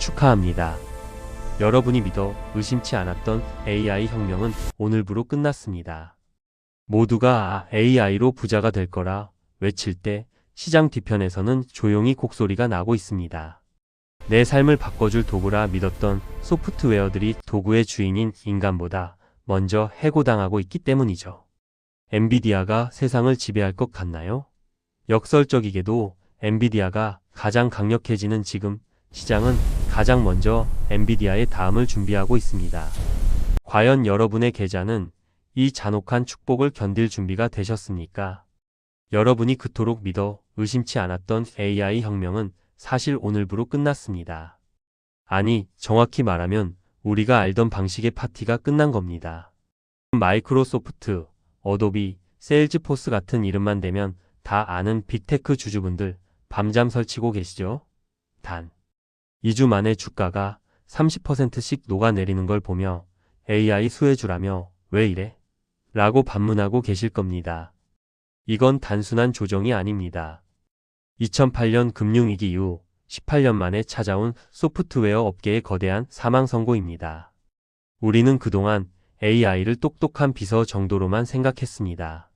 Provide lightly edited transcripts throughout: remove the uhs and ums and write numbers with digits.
축하합니다. 여러분이 믿어 의심치 않았던 AI 혁명은 오늘부로 끝났습니다. 모두가 AI로 부자가 될 거라 외칠 때 시장 뒤편에서는 조용히 곡소리가 나고 있습니다. 내 삶을 바꿔줄 도구라 믿었던 소프트웨어들이 도구의 주인인 인간보다 먼저 해고당하고 있기 때문이죠. 엔비디아가 세상을 지배할 것 같나요? 역설적이게도 엔비디아가 가장 강력해지는 지금 시장은 가장 먼저 엔비디아의 다음을 준비하고 있습니다. 과연 여러분의 계좌는 이 잔혹한 축복을 견딜 준비가 되셨습니까? 여러분이 그토록 믿어 의심치 않았던 AI 혁명은 사실 오늘부로 끝났습니다. 아니, 정확히 말하면 우리가 알던 방식의 파티가 끝난 겁니다. 마이크로소프트, 어도비, 세일즈포스 같은 이름만 대면 다 아는 빅테크 주주분들 밤잠 설치고 계시죠? 단 2주 만에 주가가 30%씩 녹아내리는 걸 보며 AI 수혜주라며 왜 이래? 라고 반문하고 계실 겁니다. 이건 단순한 조정이 아닙니다. 2008년 금융위기 이후 18년 만에 찾아온 소프트웨어 업계의 거대한 사망 선고입니다. 우리는 그동안 AI를 똑똑한 비서 정도로만 생각했습니다.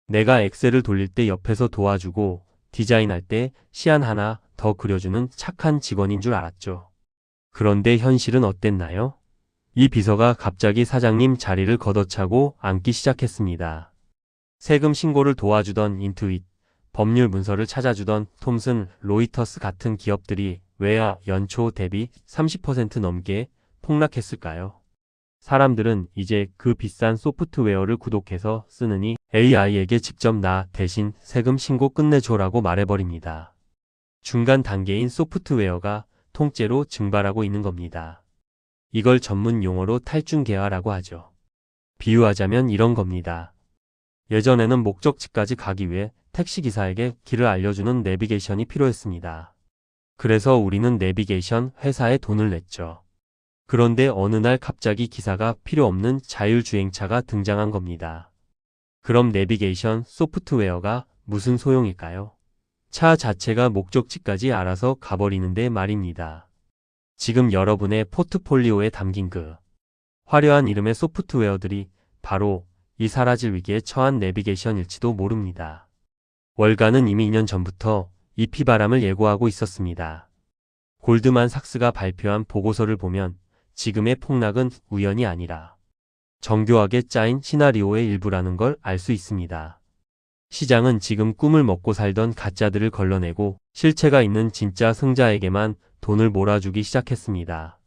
내가 엑셀을 돌릴 때 옆에서 도와주고 디자인할 때 시안 하나 더 그려주는 착한 직원인 줄 알았죠. 그런데 현실은 어땠나요? 이 비서가 갑자기 사장님 자리를 걷어차고 앉기 시작했습니다. 세금 신고를 도와주던 인투잇, 법률 문서를 찾아주던 톰슨, 로이터스 같은 기업들이 왜 연초 대비 30% 넘게 폭락했을까요? 사람들은 이제 그 비싼 소프트웨어를 구독해서 쓰느니 AI에게 직접 나 대신 세금 신고 끝내줘라고 말해버립니다. 중간 단계인 소프트웨어가 통째로 증발하고 있는 겁니다. 이걸 전문 용어로 탈중계화라고 하죠. 비유하자면 이런 겁니다. 예전에는 목적지까지 가기 위해 택시기사에게 길을 알려주는 내비게이션이 필요했습니다. 그래서 우리는 내비게이션 회사에 돈을 냈죠. 그런데 어느 날 갑자기 기사가 필요 없는 자율주행차가 등장한 겁니다. 그럼 내비게이션 소프트웨어가 무슨 소용일까요? 차 자체가 목적지까지 알아서 가버리는데 말입니다. 지금 여러분의 포트폴리오에 담긴 그 화려한 이름의 소프트웨어들이 바로 이 사라질 위기에 처한 내비게이션일지도 모릅니다. 월가는 이미 2년 전부터 이 피바람을 예고하고 있었습니다. 골드만삭스가 발표한 보고서를 보면 지금의 폭락은 우연이 아니라 정교하게 짜인 시나리오의 일부라는 걸 알 수 있습니다. 시장은 지금 꿈을 먹고 살던 가짜들을 걸러내고 실체가 있는 진짜 승자에게만 돈을 몰아주기 시작했습니다.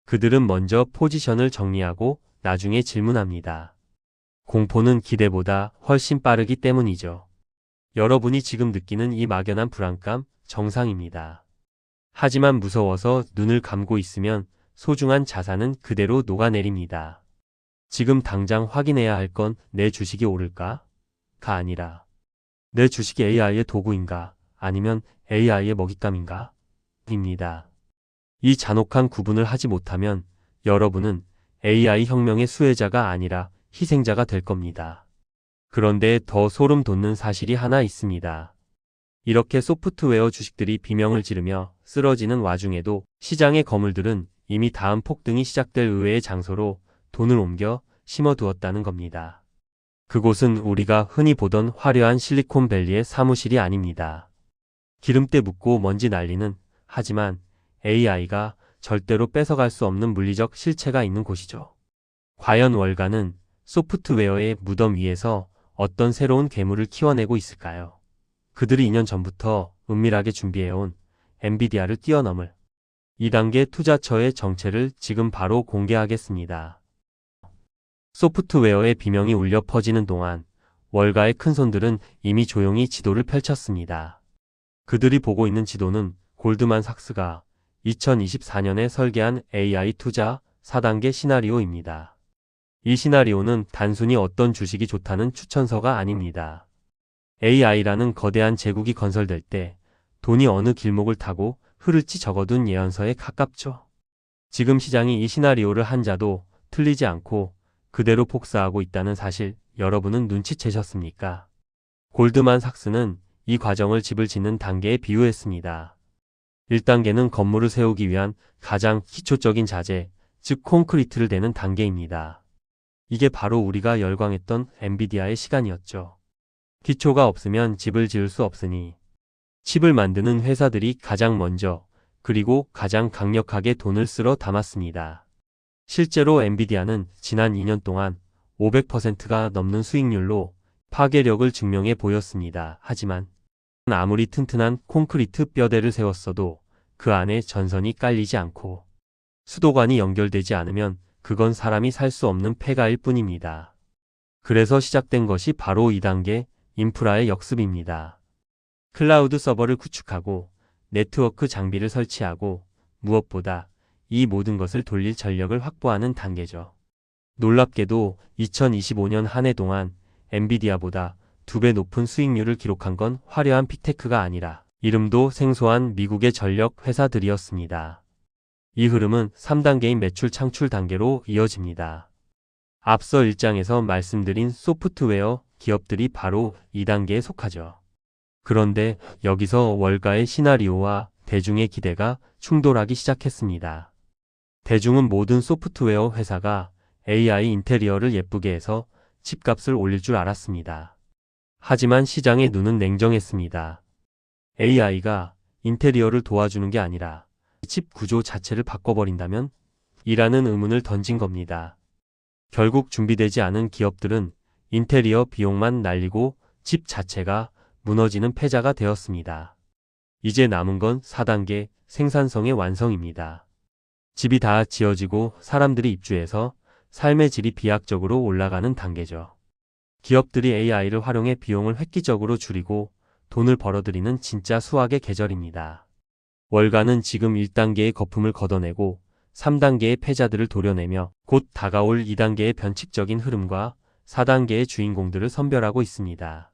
그들은 먼저 포지션을 정리하고 나중에 질문합니다. 공포는 기대보다 훨씬 빠르기 때문이죠. 여러분이 지금 느끼는 이 막연한 불안감 정상입니다. 하지만 무서워서 눈을 감고 있으면 소중한 자산은 그대로 녹아내립니다. 지금 당장 확인해야 할 건 내 주식이 오를까? 가 아니라 내 주식이 AI의 도구인가? 아니면 AI의 먹잇감인가? 입니다. 이 잔혹한 구분을 하지 못하면 여러분은 AI 혁명의 수혜자가 아니라 희생자가 될 겁니다. 그런데 더 소름 돋는 사실이 하나 있습니다. 이렇게 소프트웨어 주식들이 비명을 지르며 쓰러지는 와중에도 시장의 거물들은 이미 다음 폭등이 시작될 의외의 장소로 돈을 옮겨 심어두었다는 겁니다. 그곳은 우리가 흔히 보던 화려한 실리콘밸리의 사무실이 아닙니다. 기름때 묻고 먼지 날리는, 하지만 AI가 절대로 뺏어갈 수 없는 물리적 실체가 있는 곳이죠. 과연 월가는 소프트웨어의 무덤 위에서 어떤 새로운 괴물을 키워내고 있을까요? 그들이 2년 전부터 은밀하게 준비해온 엔비디아를 뛰어넘을 2단계 투자처의 정체를 지금 바로 공개하겠습니다. 소프트웨어의 비명이 울려 퍼지는 동안 월가의 큰손들은 이미 조용히 지도를 펼쳤습니다. 그들이 보고 있는 지도는 골드만삭스가 2024년에 설계한 AI 투자 4단계 시나리오입니다. 이 시나리오는 단순히 어떤 주식이 좋다는 추천서가 아닙니다. AI라는 거대한 제국이 건설될 때 돈이 어느 길목을 타고 흐를지 적어둔 예언서에 가깝죠. 지금 시장이 이 시나리오를 한자도 틀리지 않고 그대로 복사하고 있다는 사실 여러분은 눈치채셨습니까? 골드만삭스는 이 과정을 집을 짓는 단계에 비유했습니다. 1단계는 건물을 세우기 위한 가장 기초적인 자재, 즉 콘크리트를 대는 단계입니다. 이게 바로 우리가 열광했던 엔비디아의 시간이었죠. 기초가 없으면 집을 지을 수 없으니 칩을 만드는 회사들이 가장 먼저 그리고 가장 강력하게 돈을 쓸어 담았습니다. 실제로 엔비디아는 지난 2년 동안 500%가 넘는 수익률로 파괴력을 증명해 보였습니다. 하지만 아무리 튼튼한 콘크리트 뼈대를 세웠어도 그 안에 전선이 깔리지 않고 수도관이 연결되지 않으면 그건 사람이 살 수 없는 폐가일 뿐입니다. 그래서 시작된 것이 바로 2단계 인프라의 역습입니다. 클라우드 서버를 구축하고 네트워크 장비를 설치하고 무엇보다 이 모든 것을 돌릴 전력을 확보하는 단계죠. 놀랍게도 2025년 한 해 동안 엔비디아보다 2배 높은 수익률을 기록한 건 화려한 빅테크가 아니라 이름도 생소한 미국의 전력 회사들이었습니다. 이 흐름은 3단계인 매출 창출 단계로 이어집니다. 앞서 1장에서 말씀드린 소프트웨어 기업들이 바로 2단계에 속하죠. 그런데 여기서 월가의 시나리오와 대중의 기대가 충돌하기 시작했습니다. 대중은 모든 소프트웨어 회사가 AI 인테리어를 예쁘게 해서 집값을 올릴 줄 알았습니다. 하지만 시장의 눈은 냉정했습니다. AI가 인테리어를 도와주는 게 아니라 집 구조 자체를 바꿔버린다면? 이라는 의문을 던진 겁니다. 결국 준비되지 않은 기업들은 인테리어 비용만 날리고 집 자체가 무너지는 패자가 되었습니다. 이제 남은 건 4단계 생산성의 완성입니다. 집이 다 지어지고 사람들이 입주해서 삶의 질이 비약적으로 올라가는 단계죠. 기업들이 AI를 활용해 비용을 획기적으로 줄이고 돈을 벌어들이는 진짜 수학의 계절입니다. 월가는 지금 1단계의 거품을 걷어내고 3단계의 패자들을 도려내며 곧 다가올 2단계의 변칙적인 흐름과 4단계의 주인공들을 선별하고 있습니다.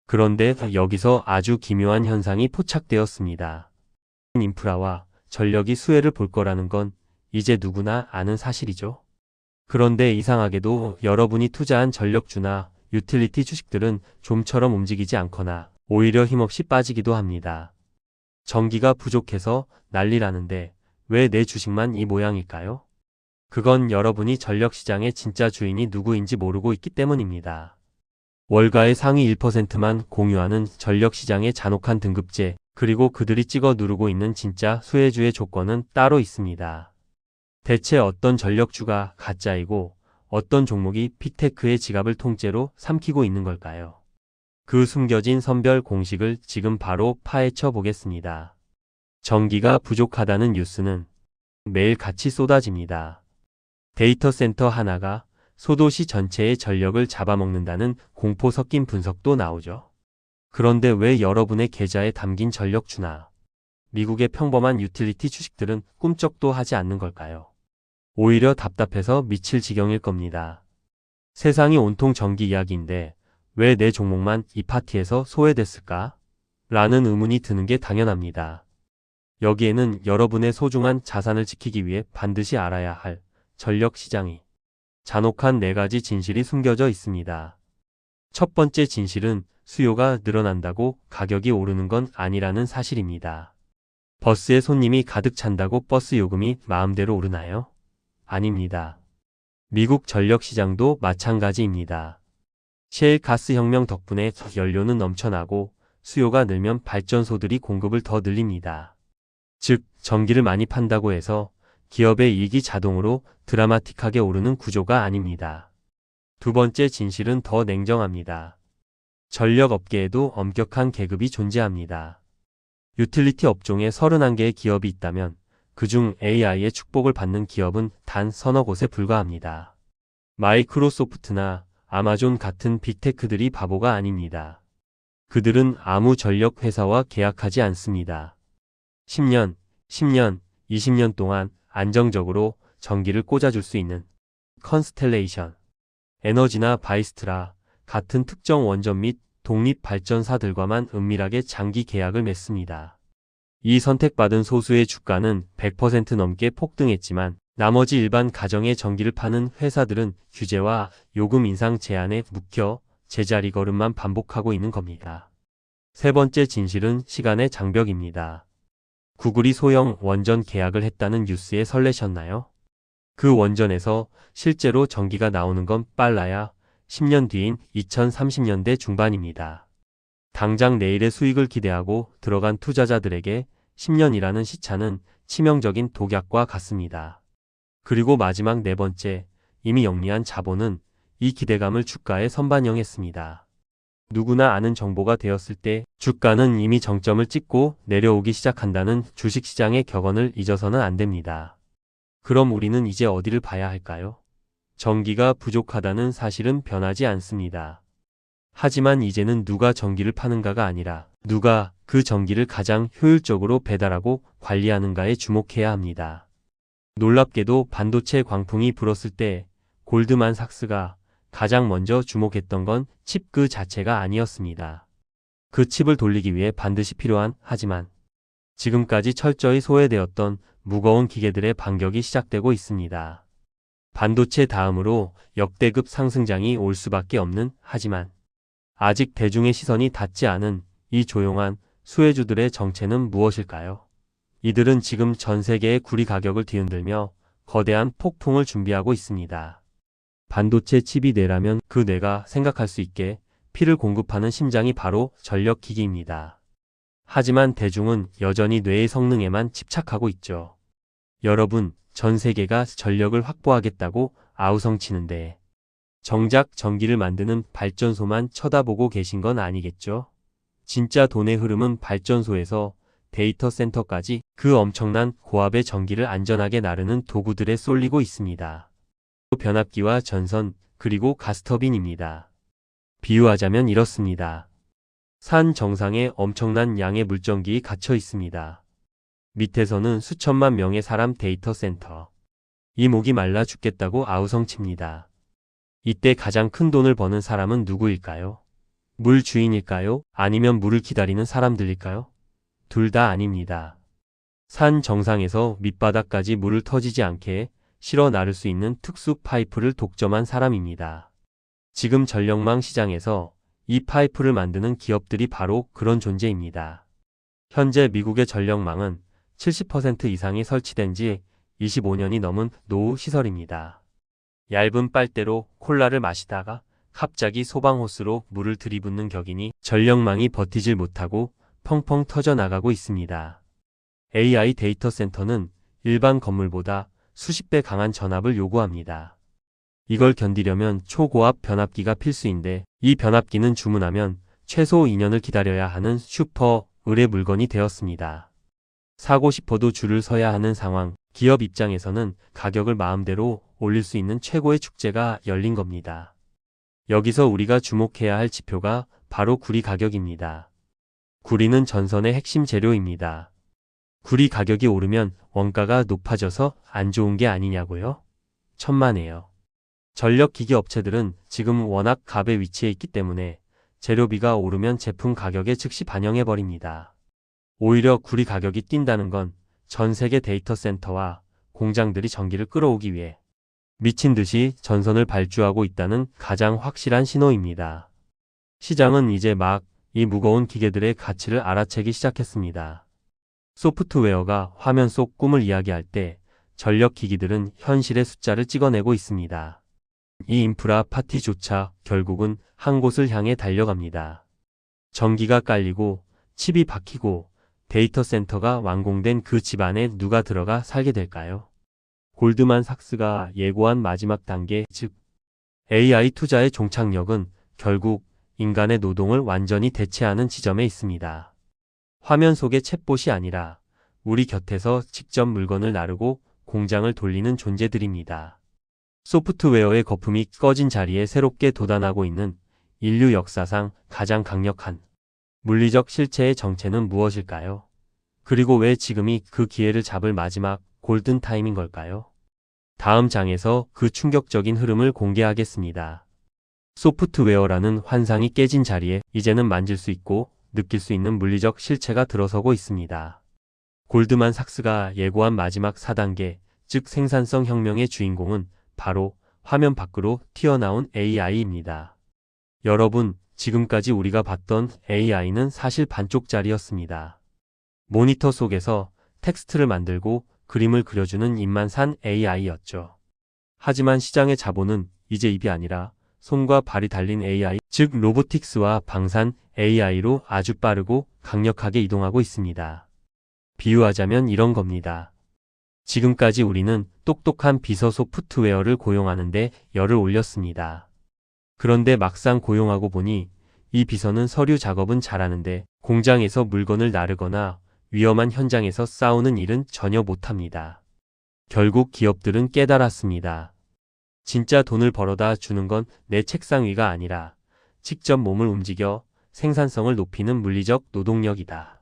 그런데 여기서 아주 기묘한 현상이 포착되었습니다. 인프라와 전력이 수혜를 볼 거라는 건 이제 누구나 아는 사실이죠. 그런데 이상하게도 여러분이 투자한 전력주나 유틸리티 주식들은 좀처럼 움직이지 않거나 오히려 힘없이 빠지기도 합니다. 전기가 부족해서 난리라는데 왜 내 주식만 이 모양일까요? 그건 여러분이 전력시장의 진짜 주인이 누구인지 모르고 있기 때문입니다. 월가의 상위 1%만 공유하는 전력시장의 잔혹한 등급제, 그리고 그들이 찍어 누르고 있는 진짜 수혜주의 조건은 따로 있습니다. 대체 어떤 전력주가 가짜이고 어떤 종목이 빅테크의 지갑을 통째로 삼키고 있는 걸까요? 그 숨겨진 선별 공식을 지금 바로 파헤쳐 보겠습니다. 전기가 부족하다는 뉴스는 매일 같이 쏟아집니다. 데이터 센터 하나가 소도시 전체의 전력을 잡아먹는다는 공포 섞인 분석도 나오죠. 그런데 왜 여러분의 계좌에 담긴 전력주나 미국의 평범한 유틸리티 주식들은 꿈쩍도 하지 않는 걸까요? 오히려 답답해서 미칠 지경일 겁니다. 세상이 온통 전기 이야기인데 왜 내 종목만 이 파티에서 소외됐을까? 라는 의문이 드는 게 당연합니다. 여기에는 여러분의 소중한 자산을 지키기 위해 반드시 알아야 할 전력 시장이 잔혹한 4가지 진실이 숨겨져 있습니다. 첫 번째 진실은 수요가 늘어난다고 가격이 오르는 건 아니라는 사실입니다. 버스에 손님이 가득 찬다고 버스 요금이 마음대로 오르나요? 아닙니다. 미국 전력 시장도 마찬가지입니다. 셰일 가스 혁명 덕분에 연료는 넘쳐나고 수요가 늘면 발전소들이 공급을 더 늘립니다. 즉, 전기를 많이 판다고 해서 기업의 이익이 자동으로 드라마틱하게 오르는 구조가 아닙니다. 두 번째 진실은 더 냉정합니다. 전력 업계에도 엄격한 계급이 존재합니다. 유틸리티 업종에 31개의 기업이 있다면 그중 AI의 축복을 받는 기업은 단 서너 곳에 불과합니다. 마이크로소프트나 아마존 같은 빅테크들이 바보가 아닙니다. 그들은 아무 전력 회사와 계약하지 않습니다. 10년, 20년 동안 안정적으로 전기를 꽂아줄 수 있는 컨스텔레이션, 에너지나 바이스트라 같은 특정 원전 및 독립발전사들과만 은밀하게 장기 계약을 맺습니다. 이 선택받은 소수의 주가는 100% 넘게 폭등했지만 나머지 일반 가정의 전기를 파는 회사들은 규제와 요금 인상 제한에 묵혀 제자리 걸음만 반복하고 있는 겁니다. 세 번째 진실은 시간의 장벽입니다. 구글이 소형 원전 계약을 했다는 뉴스에 설레셨나요? 그 원전에서 실제로 전기가 나오는 건 빨라야 10년 뒤인 2030년대 중반입니다. 당장 내일의 수익을 기대하고 들어간 투자자들에게 10년이라는 시차는 치명적인 독약과 같습니다. 그리고 마지막 네 번째, 이미 영리한 자본은 이 기대감을 주가에 선반영했습니다. 누구나 아는 정보가 되었을 때 주가는 이미 정점을 찍고 내려오기 시작한다는 주식시장의 격언을 잊어서는 안 됩니다. 그럼 우리는 이제 어디를 봐야 할까요? 전기가 부족하다는 사실은 변하지 않습니다. 하지만 이제는 누가 전기를 파는가가 아니라 누가 그 전기를 가장 효율적으로 배달하고 관리하는가에 주목해야 합니다. 놀랍게도 반도체 광풍이 불었을 때 골드만삭스가 가장 먼저 주목했던 건 칩 그 자체가 아니었습니다. 그 칩을 돌리기 위해 반드시 필요한 하지만 지금까지 철저히 소외되었던 무거운 기계들의 반격이 시작되고 있습니다. 반도체 다음으로 역대급 상승장이 올 수밖에 없는 하지만 아직 대중의 시선이 닿지 않은 이 조용한 수혜주들의 정체는 무엇일까요? 이들은 지금 전 세계의 구리 가격을 뒤흔들며 거대한 폭풍을 준비하고 있습니다. 반도체 칩이 뇌라면 그 뇌가 생각할 수 있게 피를 공급하는 심장이 바로 전력기기입니다. 하지만 대중은 여전히 뇌의 성능에만 집착하고 있죠. 여러분, 전 세계가 전력을 확보하겠다고 아우성치는데 정작 전기를 만드는 발전소만 쳐다보고 계신 건 아니겠죠? 진짜 돈의 흐름은 발전소에서 데이터 센터까지 그 엄청난 고압의 전기를 안전하게 나르는 도구들에 쏠리고 있습니다. 변압기와 전선, 그리고 가스터빈입니다. 비유하자면 이렇습니다. 산 정상에 엄청난 양의 물전기가 갇혀 있습니다. 밑에서는 수천만 명의 사람 데이터 센터. 이 목이 말라 죽겠다고 아우성칩니다. 이때 가장 큰 돈을 버는 사람은 누구일까요? 물 주인일까요? 아니면 물을 기다리는 사람들일까요? 둘 다 아닙니다. 산 정상에서 밑바닥까지 물을 터지지 않게 실어 나를 수 있는 특수 파이프를 독점한 사람입니다. 지금 전력망 시장에서 이 파이프를 만드는 기업들이 바로 그런 존재입니다. 현재 미국의 전력망은 70% 이상이 설치된 지 25년이 넘은 노후 시설입니다. 얇은 빨대로 콜라를 마시다가 갑자기 소방호스로 물을 들이붓는 격이니 전력망이 버티질 못하고 펑펑 터져나가고 있습니다. AI 데이터 센터는 일반 건물보다 수십 배 강한 전압을 요구합니다. 이걸 견디려면 초고압 변압기가 필수인데 이 변압기는 주문하면 최소 2년을 기다려야 하는 슈퍼 의뢰 물건이 되었습니다. 사고 싶어도 줄을 서야 하는 상황, 기업 입장에서는 가격을 마음대로 올릴 수 있는 최고의 축제가 열린 겁니다. 여기서 우리가 주목해야 할 지표가 바로 구리 가격입니다. 구리는 전선의 핵심 재료입니다. 구리 가격이 오르면 원가가 높아져서 안 좋은 게 아니냐고요? 천만에요. 전력기기 업체들은 지금 워낙 갑의 위치에 있기 때문에 재료비가 오르면 제품 가격에 즉시 반영해버립니다. 오히려 구리 가격이 뛴다는 건 전 세계 데이터 센터와 공장들이 전기를 끌어오기 위해 미친 듯이 전선을 발주하고 있다는 가장 확실한 신호입니다. 시장은 이제 막 이 무거운 기계들의 가치를 알아채기 시작했습니다. 소프트웨어가 화면 속 꿈을 이야기할 때 전력기기들은 현실의 숫자를 찍어내고 있습니다. 이 인프라 파티조차 결국은 한 곳을 향해 달려갑니다. 전기가 깔리고 칩이 박히고 데이터 센터가 완공된 그 집 안에 누가 들어가 살게 될까요? 골드만삭스가 예고한 마지막 단계, 즉 AI 투자의 종착역은 결국 인간의 노동을 완전히 대체하는 지점에 있습니다. 화면 속의 챗봇이 아니라 우리 곁에서 직접 물건을 나르고 공장을 돌리는 존재들입니다. 소프트웨어의 거품이 꺼진 자리에 새롭게 돋아나고 있는 인류 역사상 가장 강력한 물리적 실체의 정체는 무엇일까요? 그리고 왜 지금이 그 기회를 잡을 마지막 골든 타임인 걸까요? 다음 장에서 그 충격적인 흐름을 공개하겠습니다. 소프트웨어라는 환상이 깨진 자리에 이제는 만질 수 있고 느낄 수 있는 물리적 실체가 들어서고 있습니다. 골드만삭스가 예고한 마지막 4단계, 즉 생산성 혁명의 주인공은 바로 화면 밖으로 튀어나온 AI입니다. 여러분, 지금까지 우리가 봤던 AI는 사실 반쪽짜리였습니다. 모니터 속에서 텍스트를 만들고 그림을 그려주는 입만 산 AI였죠. 하지만 시장의 자본은 이제 입이 아니라 손과 발이 달린 AI, 즉 로보틱스와 방산 AI로 아주 빠르고 강력하게 이동하고 있습니다. 비유하자면 이런 겁니다. 지금까지 우리는 똑똑한 비서 소프트웨어를 고용하는데 열을 올렸습니다. 그런데 막상 고용하고 보니 이 비서는 서류 작업은 잘하는데 공장에서 물건을 나르거나 위험한 현장에서 싸우는 일은 전혀 못합니다. 결국 기업들은 깨달았습니다. 진짜 돈을 벌어다 주는 건 내 책상 위가 아니라 직접 몸을 움직여 생산성을 높이는 물리적 노동력이다.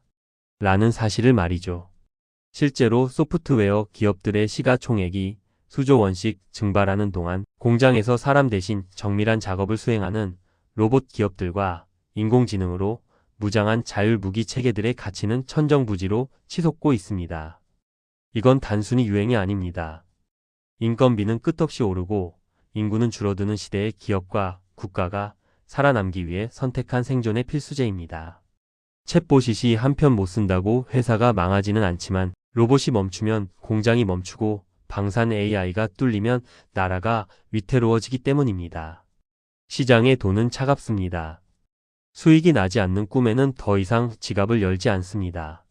라는 사실을 말이죠. 실제로 소프트웨어 기업들의 시가총액이 수조 원씩 증발하는 동안 공장에서 사람 대신 정밀한 작업을 수행하는 로봇 기업들과 인공지능으로 무장한 자율무기 체계들의 가치는 천정부지로 치솟고 있습니다. 이건 단순히 유행이 아닙니다. 인건비는 끝없이 오르고 인구는 줄어드는 시대에 기업과 국가가 살아남기 위해 선택한 생존의 필수제입니다. 챗봇이 한 편 못 쓴다고 회사가 망하지는 않지만 로봇이 멈추면 공장이 멈추고 방산 AI가 뚫리면 나라가 위태로워지기 때문입니다. 시장의 돈은 차갑습니다. 수익이 나지 않는 꿈에는 더 이상 지갑을 열지 않습니다.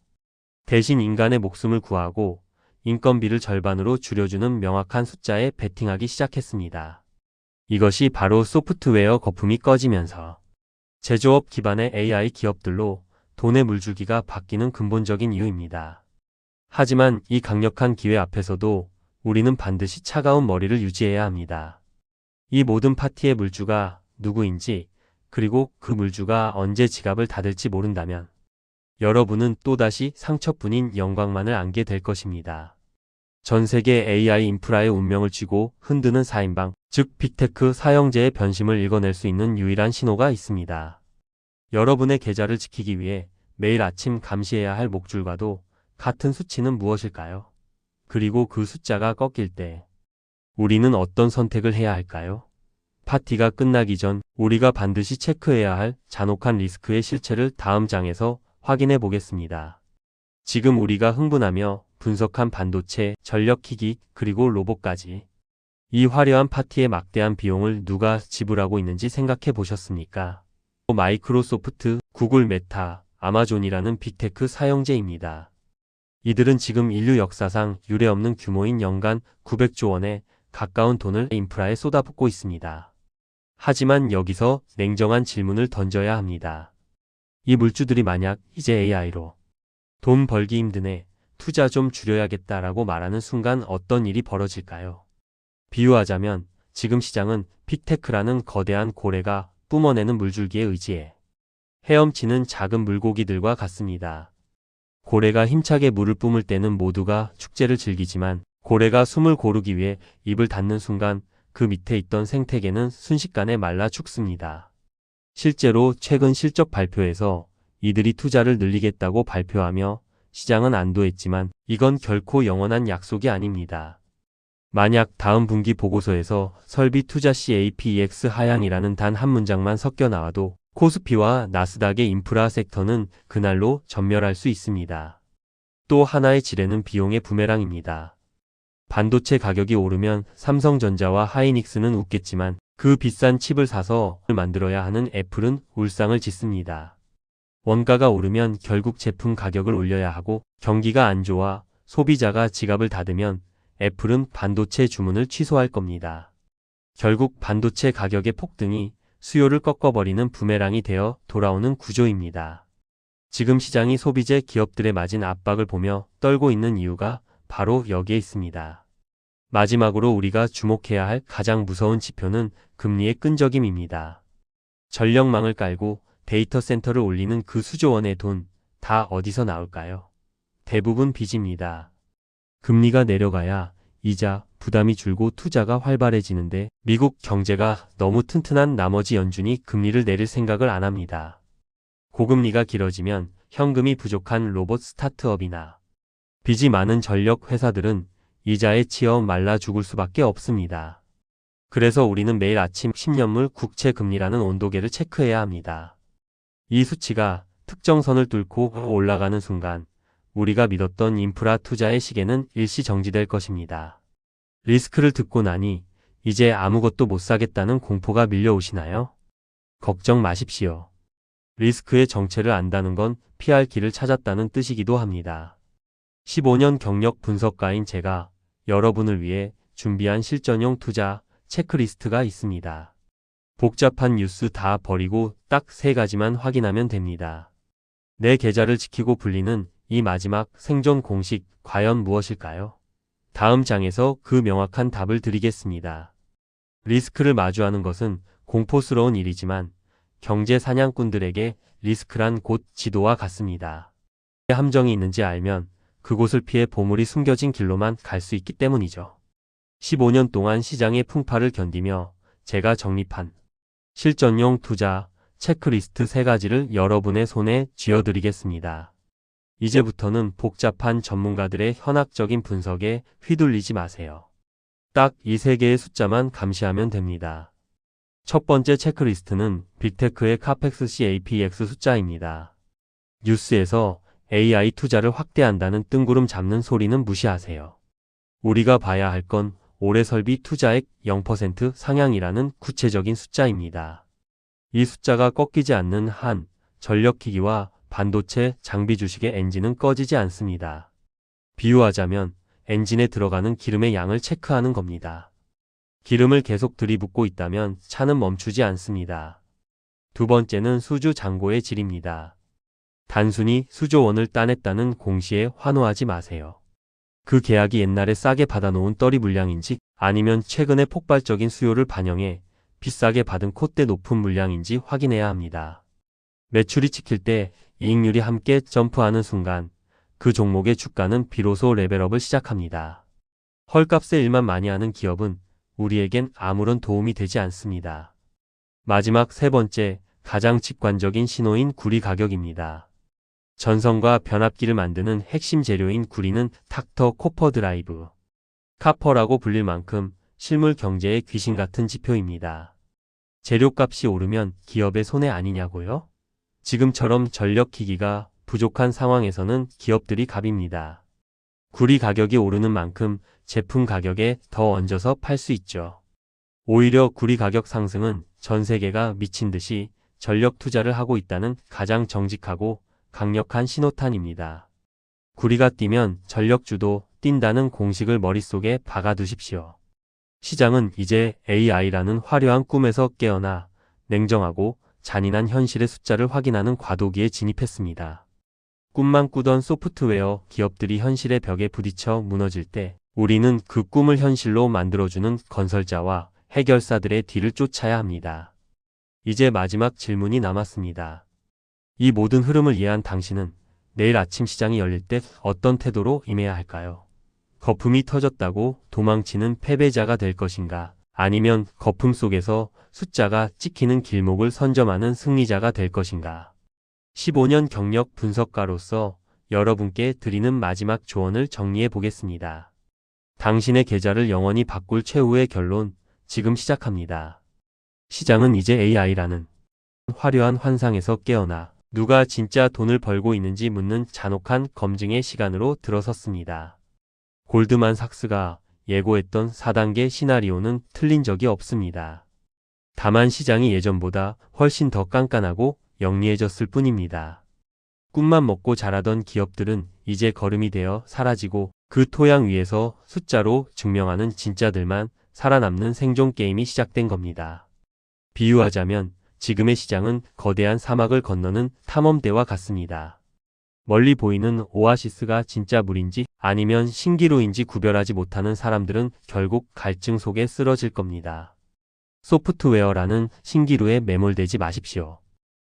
대신 인간의 목숨을 구하고 인건비를 절반으로 줄여주는 명확한 숫자에 베팅하기 시작했습니다. 이것이 바로 소프트웨어 거품이 꺼지면서 제조업 기반의 AI 기업들로 돈의 물줄기가 바뀌는 근본적인 이유입니다. 하지만 이 강력한 기회 앞에서도 우리는 반드시 차가운 머리를 유지해야 합니다. 이 모든 파티의 물주가 누구인지 그리고 그 물주가 언제 지갑을 닫을지 모른다면 여러분은 또다시 상처뿐인 영광만을 안게 될 것입니다. 전 세계 AI 인프라의 운명을 쥐고 흔드는 4인방, 즉 빅테크 사형제의 변심을 읽어낼 수 있는 유일한 신호가 있습니다. 여러분의 계좌를 지키기 위해 매일 아침 감시해야 할 목줄과도 같은 수치는 무엇일까요? 그리고 그 숫자가 꺾일 때 우리는 어떤 선택을 해야 할까요? 파티가 끝나기 전 우리가 반드시 체크해야 할 잔혹한 리스크의 실체를 다음 장에서 확인해 보겠습니다. 지금 우리가 흥분하며 분석한 반도체, 전력기기, 그리고 로봇까지 이 화려한 파티의 막대한 비용을 누가 지불하고 있는지 생각해 보셨습니까? 마이크로소프트, 구글, 메타, 아마존이라는 빅테크 사형제입니다. 이들은 지금 인류 역사상 유례없는 규모인 연간 900조 원에 가까운 돈을 인프라에 쏟아붓고 있습니다. 하지만 여기서 냉정한 질문을 던져야 합니다. 이 물주들이 만약 이제 AI로 돈 벌기 힘드네, 투자 좀 줄여야겠다라고 말하는 순간 어떤 일이 벌어질까요? 비유하자면 지금 시장은 빅테크라는 거대한 고래가 뿜어내는 물줄기에 의지해 헤엄치는 작은 물고기들과 같습니다. 고래가 힘차게 물을 뿜을 때는 모두가 축제를 즐기지만 고래가 숨을 고르기 위해 입을 닫는 순간 그 밑에 있던 생태계는 순식간에 말라 죽습니다. 실제로 최근 실적 발표에서 이들이 투자를 늘리겠다고 발표하며 시장은 안도했지만 이건 결코 영원한 약속이 아닙니다. 만약 다음 분기 보고서에서 설비 투자 시 APEX 하향이라는 단 한 문장만 섞여 나와도 코스피와 나스닥의 인프라 섹터는 그날로 전멸할 수 있습니다. 또 하나의 지뢰는 비용의 부메랑입니다. 반도체 가격이 오르면 삼성전자와 하이닉스는 웃겠지만 그 비싼 칩을 사서 만들어야 하는 애플은 울상을 짓습니다. 원가가 오르면 결국 제품 가격을 올려야 하고 경기가 안 좋아 소비자가 지갑을 닫으면 애플은 반도체 주문을 취소할 겁니다. 결국 반도체 가격의 폭등이 수요를 꺾어버리는 부메랑이 되어 돌아오는 구조입니다. 지금 시장이 소비재 기업들의 마진 압박을 보며 떨고 있는 이유가 바로 여기에 있습니다. 마지막으로 우리가 주목해야 할 가장 무서운 지표는 금리의 끈적임입니다. 전력망을 깔고 데이터 센터를 올리는 그 수조 원의 돈 다 어디서 나올까요? 대부분 빚입니다. 금리가 내려가야 이자 부담이 줄고 투자가 활발해지는데 미국 경제가 너무 튼튼한 나머지 연준이 금리를 내릴 생각을 안 합니다. 고금리가 길어지면 현금이 부족한 로봇 스타트업이나 빚이 많은 전력 회사들은 이자에 치여 말라 죽을 수밖에 없습니다. 그래서 우리는 매일 아침 10년물 국채 금리라는 온도계를 체크해야 합니다. 이 수치가 특정 선을 뚫고 올라가는 순간 우리가 믿었던 인프라 투자의 시계는 일시 정지될 것입니다. 리스크를 듣고 나니 이제 아무것도 못 사겠다는 공포가 밀려오시나요? 걱정 마십시오. 리스크의 정체를 안다는 건 피할 길을 찾았다는 뜻이기도 합니다. 15년 경력 분석가인 제가 여러분을 위해 준비한 실전용 투자 체크리스트가 있습니다. 복잡한 뉴스 다 버리고 딱 3가지만 확인하면 됩니다. 내 계좌를 지키고 불리는 이 마지막 생존 공식 과연 무엇일까요? 다음 장에서 그 명확한 답을 드리겠습니다. 리스크를 마주하는 것은 공포스러운 일이지만 경제 사냥꾼들에게 리스크란 곧 지도와 같습니다. 함정이 있는지 알면 그곳을 피해 보물이 숨겨진 길로만 갈 수 있기 때문이죠. 15년 동안 시장의 풍파를 견디며 제가 정립한 실전용 투자 체크리스트 3가지를 여러분의 손에 쥐어드리겠습니다. 이제부터는 복잡한 전문가들의 현학적인 분석에 휘둘리지 마세요. 딱 이 3개의 숫자만 감시하면 됩니다. 첫 번째 체크리스트는 빅테크의 카펙스 CAPX 숫자입니다. 뉴스에서 AI 투자를 확대한다는 뜬구름 잡는 소리는 무시하세요. 우리가 봐야 할 건 올해 설비 투자액 0% 상향이라는 구체적인 숫자입니다. 이 숫자가 꺾이지 않는 한 전력기기와 반도체 장비 주식의 엔진은 꺼지지 않습니다. 비유하자면 엔진에 들어가는 기름의 양을 체크하는 겁니다. 기름을 계속 들이붓고 있다면 차는 멈추지 않습니다. 두 번째는 수주 잔고의 질입니다. 단순히 수조원을 따냈다는 공시에 환호하지 마세요. 그 계약이 옛날에 싸게 받아놓은 떨이 물량인지 아니면 최근의 폭발적인 수요를 반영해 비싸게 받은 콧대 높은 물량인지 확인해야 합니다. 매출이 찍힐 때 이익률이 함께 점프하는 순간 그 종목의 주가는 비로소 레벨업을 시작합니다. 헐값에 일만 많이 하는 기업은 우리에겐 아무런 도움이 되지 않습니다. 마지막 3번째, 가장 직관적인 신호인 구리 가격입니다. 전선과 변압기를 만드는 핵심 재료인 구리는 닥터 코퍼 드라이브, 카퍼라고 불릴 만큼 실물 경제의 귀신 같은 지표입니다. 재료값이 오르면 기업의 손해 아니냐고요? 지금처럼 전력기기가 부족한 상황에서는 기업들이 갑입니다. 구리 가격이 오르는 만큼 제품 가격에 더 얹어서 팔 수 있죠. 오히려 구리 가격 상승은 전 세계가 미친 듯이 전력 투자를 하고 있다는 가장 정직하고 강력한 신호탄입니다. 구리가 뛰면 전력주도 뛴다는 공식을 머릿속에 박아두십시오. 시장은 이제 AI라는 화려한 꿈에서 깨어나 냉정하고 잔인한 현실의 숫자를 확인하는 과도기에 진입했습니다. 꿈만 꾸던 소프트웨어 기업들이 현실의 벽에 부딪혀 무너질 때 우리는 그 꿈을 현실로 만들어주는 건설자와 해결사들의 뒤를 쫓아야 합니다. 이제 마지막 질문이 남았습니다. 이 모든 흐름을 이해한 당신은 내일 아침 시장이 열릴 때 어떤 태도로 임해야 할까요? 거품이 터졌다고 도망치는 패배자가 될 것인가? 아니면 거품 속에서 숫자가 찍히는 길목을 선점하는 승리자가 될 것인가? 15년 경력 분석가로서 여러분께 드리는 마지막 조언을 정리해 보겠습니다. 당신의 계좌를 영원히 바꿀 최후의 결론, 지금 시작합니다. 시장은 이제 AI라는 화려한 환상에서 깨어나 누가 진짜 돈을 벌고 있는지 묻는 잔혹한 검증의 시간으로 들어섰습니다. 골드만삭스가 예고했던 4단계 시나리오는 틀린 적이 없습니다. 다만 시장이 예전보다 훨씬 더 깐깐하고 영리해졌을 뿐입니다. 꿈만 먹고 자라던 기업들은 이제 거름이 되어 사라지고 그 토양 위에서 숫자로 증명하는 진짜들만 살아남는 생존 게임이 시작된 겁니다. 비유하자면 지금의 시장은 거대한 사막을 건너는 탐험대와 같습니다. 멀리 보이는 오아시스가 진짜 물인지 아니면 신기루인지 구별하지 못하는 사람들은 결국 갈증 속에 쓰러질 겁니다. 소프트웨어라는 신기루에 매몰되지 마십시오.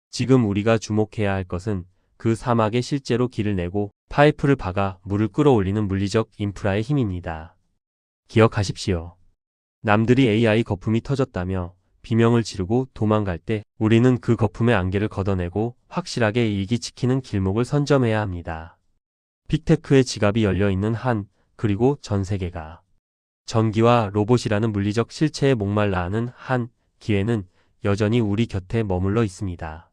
지금 우리가 주목해야 할 것은 그 사막에 실제로 길을 내고 파이프를 박아 물을 끌어올리는 물리적 인프라의 힘입니다. 기억하십시오. 남들이 AI 거품이 터졌다며 비명을 지르고 도망갈 때 우리는 그 거품의 안개를 걷어내고 확실하게 이익이 지키는 길목을 선점해야 합니다. 빅테크의 지갑이 열려있는 한, 그리고 전 세계가 전기와 로봇이라는 물리적 실체에 목말라 하는 한, 기회는 여전히 우리 곁에 머물러 있습니다.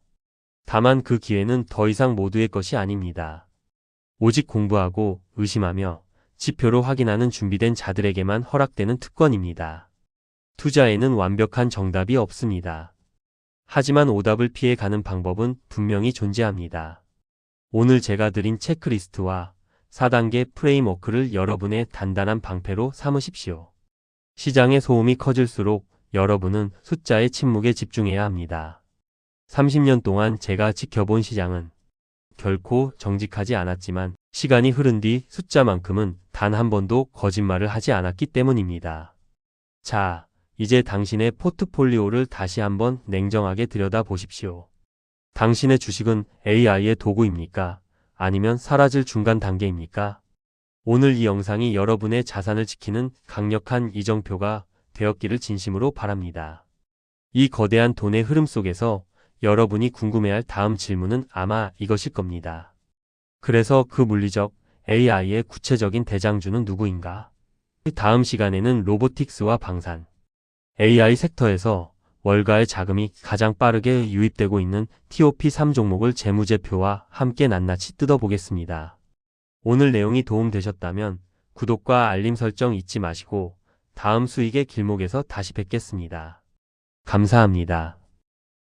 다만 그 기회는 더 이상 모두의 것이 아닙니다. 오직 공부하고 의심하며 지표로 확인하는 준비된 자들에게만 허락되는 특권입니다. 투자에는 완벽한 정답이 없습니다. 하지만 오답을 피해 가는 방법은 분명히 존재합니다. 오늘 제가 드린 체크리스트와 4단계 프레임워크를 여러분의 단단한 방패로 삼으십시오. 시장의 소음이 커질수록 여러분은 숫자의 침묵에 집중해야 합니다. 30년 동안 제가 지켜본 시장은 결코 정직하지 않았지만 시간이 흐른 뒤 숫자만큼은 단 한 번도 거짓말을 하지 않았기 때문입니다. 자, 이제 당신의 포트폴리오를 다시 한번 냉정하게 들여다보십시오. 당신의 주식은 AI의 도구입니까? 아니면 사라질 중간 단계입니까? 오늘 이 영상이 여러분의 자산을 지키는 강력한 이정표가 되었기를 진심으로 바랍니다. 이 거대한 돈의 흐름 속에서 여러분이 궁금해할 다음 질문은 아마 이것일 겁니다. 그래서 그 물리적 AI의 구체적인 대장주는 누구인가? 다음 시간에는 로보틱스와 방산, AI 섹터에서 월가의 자금이 가장 빠르게 유입되고 있는 TOP3 종목을 재무제표와 함께 낱낱이 뜯어보겠습니다. 오늘 내용이 도움되셨다면 구독과 알림 설정 잊지 마시고 다음 수익의 길목에서 다시 뵙겠습니다. 감사합니다.